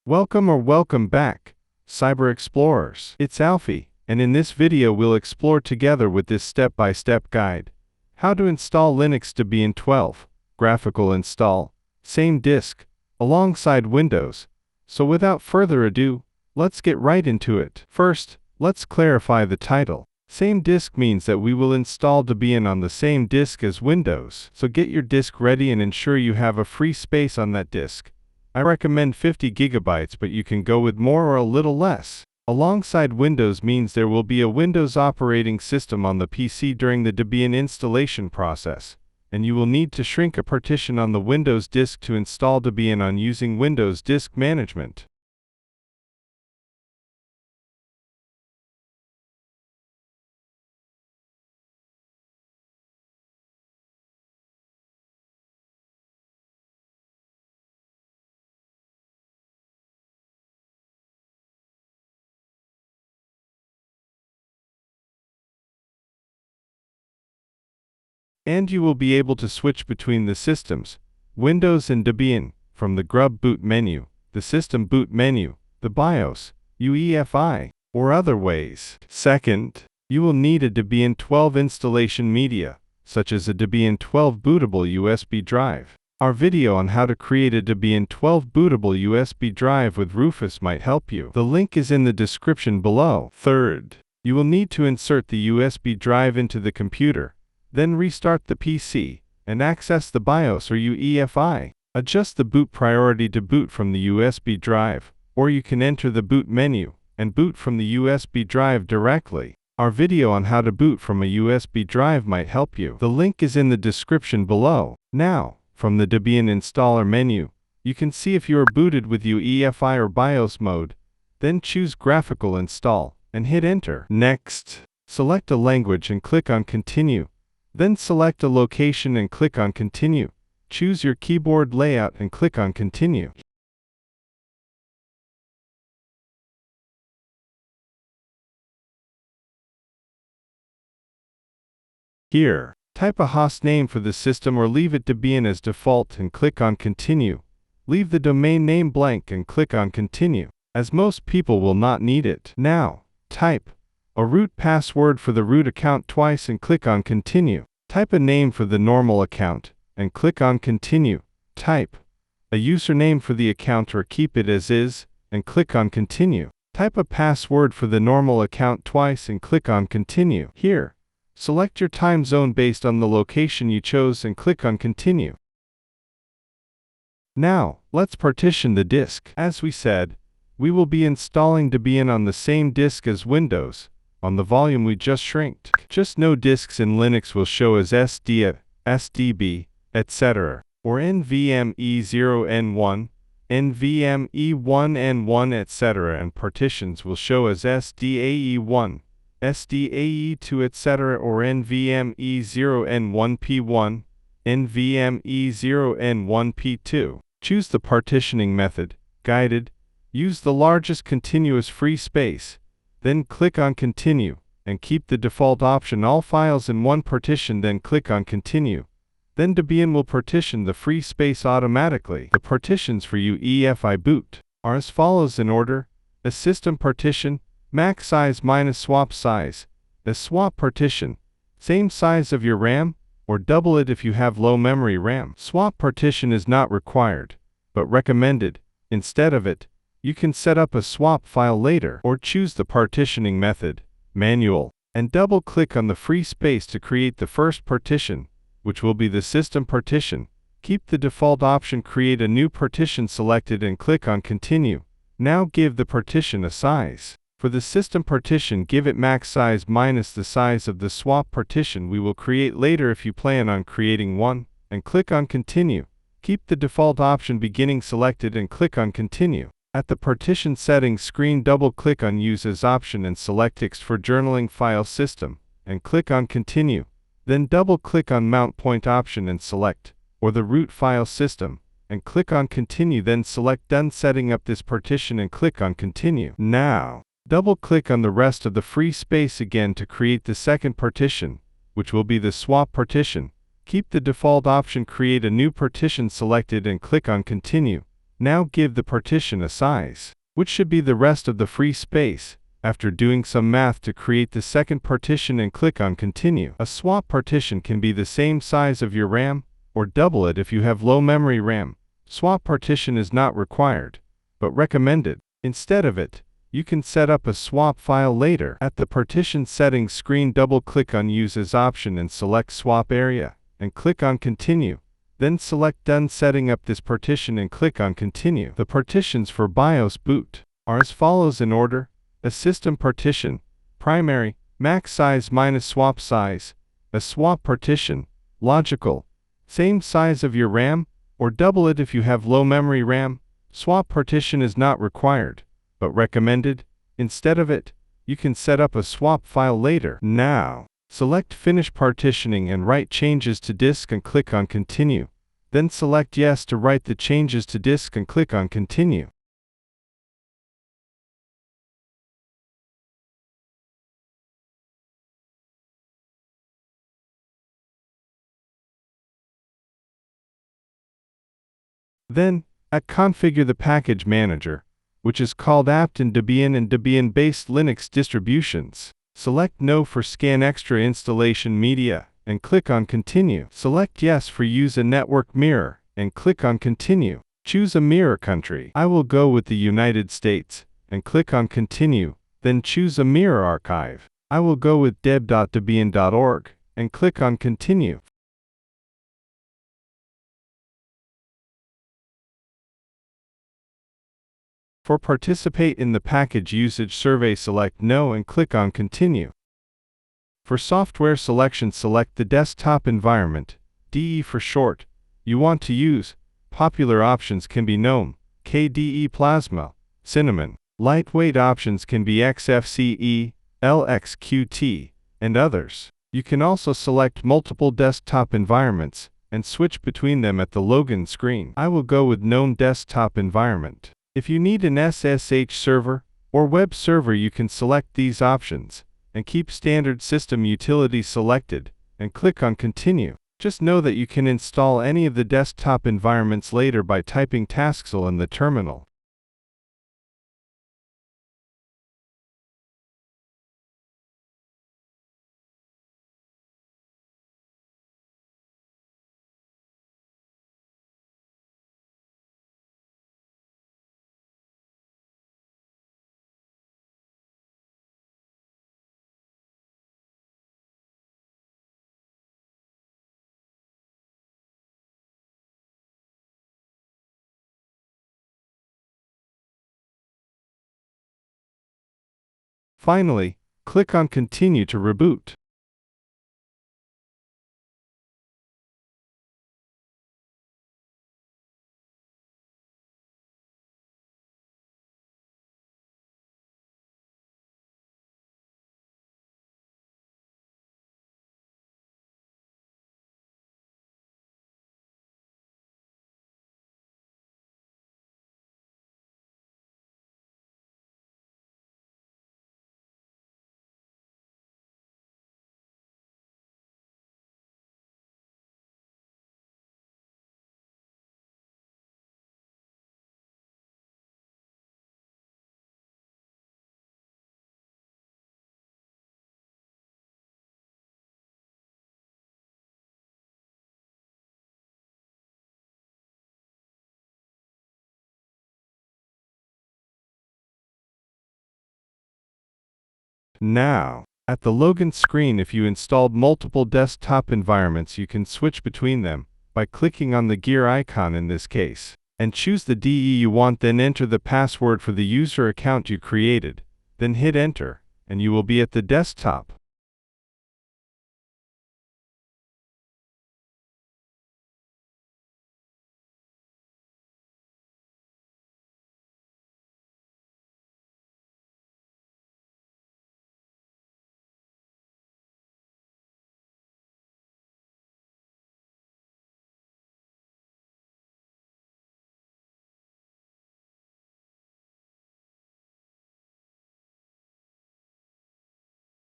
Welcome back, Cyber Explorers. It's Alfie, and in this video we'll explore together with this step-by-step guide how to install Linux Debian 12, graphical install, same disk, alongside Windows. So without further ado, let's get right into it. First, let's clarify the title. Same disk means that we will install Debian on the same disk as Windows. So get your disk ready and ensure you have a free space on that disk. I recommend 50 gigabytes, but you can go with more or a little less. Alongside Windows means there will be a Windows operating system on the PC during the Debian installation process, and you will need to shrink a partition on the Windows disk to install Debian on using Windows Disk Management. And you will be able to switch between the systems, Windows and Debian, from the Grub boot menu, the System boot menu, the BIOS, UEFI, or other ways. Second, you will need a Debian 12 installation media, such as a Debian 12 bootable USB drive. Our video on how to create a Debian 12 bootable USB drive with Rufus might help you. The link is in the description below. Third, you will need to insert the USB drive into the computer, then restart the PC, and access the BIOS or UEFI. Adjust the boot priority to boot from the USB drive, or you can enter the boot menu and boot from the USB drive directly. Our video on how to boot from a USB drive might help you. The link is in the description below. Now, from the Debian installer menu, you can see if you are booted with UEFI or BIOS mode. Then choose Graphical Install and hit Enter. Next, select a language and click on Continue. Then select a location and click on Continue. Choose your keyboard layout and click on Continue. Here, type a host name for the system or leave it Debian as default and click on Continue. Leave the domain name blank and click on Continue, as most people will not need it. Now, type a root password for the root account twice and click on Continue. Type a name for the normal account and click on Continue. Type a username for the account or keep it as is and click on Continue. Type a password for the normal account twice and click on Continue. Here, select your time zone based on the location you chose and click on Continue. Now, let's partition the disk. As we said, we will be installing Debian on the same disk as Windows, on the volume we just shrinked. Just no disks in Linux will show as SD, SDB, etc., or NVMe0N1, NVMe1N1, etc., and partitions will show as SDAE1, SDAE2, etc., or NVMe0N1P1, NVMe0N1P2. Choose the partitioning method, guided. Use the largest continuous free space. Then click on Continue, and keep the default option all files in one partition, then click on Continue. Then Debian will partition the free space automatically. The partitions for UEFI boot are as follows in order: a system partition, max size minus swap size; a swap partition, same size of your RAM, or double it if you have low memory RAM. Swap partition is not required, but recommended. Instead of it, you can set up a swap file later, or choose the partitioning method, manual, and double-click on the free space to create the first partition, which will be the system partition. Keep the default option Create a new partition selected and click on Continue. Now give the partition a size. For the system partition, give it max size minus the size of the swap partition we will create later if you plan on creating one, and click on Continue. Keep the default option Beginning selected and click on Continue. At the partition settings screen, double-click on Use as option and select X for journaling file system, and click on Continue. Then double-click on Mount Point option and select, or the root file system, and click on Continue. Then select Done setting up this partition and click on Continue. Now, double-click on the rest of the free space again to create the second partition, which will be the swap partition. Keep the default option Create a new partition selected and click on Continue. Now give the partition a size, which should be the rest of the free space. After doing some math to create the second partition and click on Continue. A swap partition can be the same size of your RAM, or double it if you have low memory RAM. Swap partition is not required, but recommended. Instead of it, you can set up a swap file later. At the partition settings screen, double-click on Use as option and select Swap Area, and click on Continue. Then select Done setting up this partition and click on Continue. The partitions for BIOS boot are as follows in order: a system partition, primary, max size minus swap size; a swap partition, logical, same size of your RAM, or double it if you have low memory RAM. Swap partition is not required, but recommended. Instead of it, you can set up a swap file later. Now, select Finish Partitioning and write changes to disk and click on Continue. Then select Yes to write the changes to disk and click on Continue. Then, configure the package manager, which is called apt in Debian and Debian-based Linux distributions. Select No for Scan Extra Installation Media, and click on Continue. Select Yes for Use a Network Mirror, and click on Continue. Choose a mirror country. I will go with the United States, and click on Continue. Then choose a mirror archive. I will go with deb.debian.org, and click on Continue. For participate in the package usage survey, select No and click on Continue. For software selection, select the desktop environment, DE for short, you want to use. Popular options can be GNOME, KDE Plasma, Cinnamon. Lightweight options can be Xfce, LXDE, and others. You can also select multiple desktop environments and switch between them at the login screen. I will go with GNOME desktop environment. If you need an SSH server or web server, you can select these options and keep standard system utilities selected and click on Continue. Just know that you can install any of the desktop environments later by typing taskzil in the terminal. Finally, click on Continue to reboot. Now, at the login screen, if you installed multiple desktop environments, you can switch between them by clicking on the gear icon in this case, and choose the DE you want. Then enter the password for the user account you created, then hit Enter, and you will be at the desktop.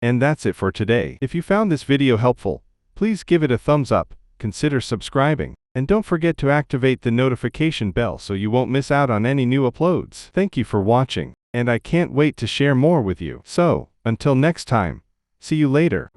And that's it for today. If you found this video helpful, please give it a thumbs up, consider subscribing. And don't forget to activate the notification bell so you won't miss out on any new uploads. Thank you for watching, and I can't wait to share more with you. So, until next time, see you later.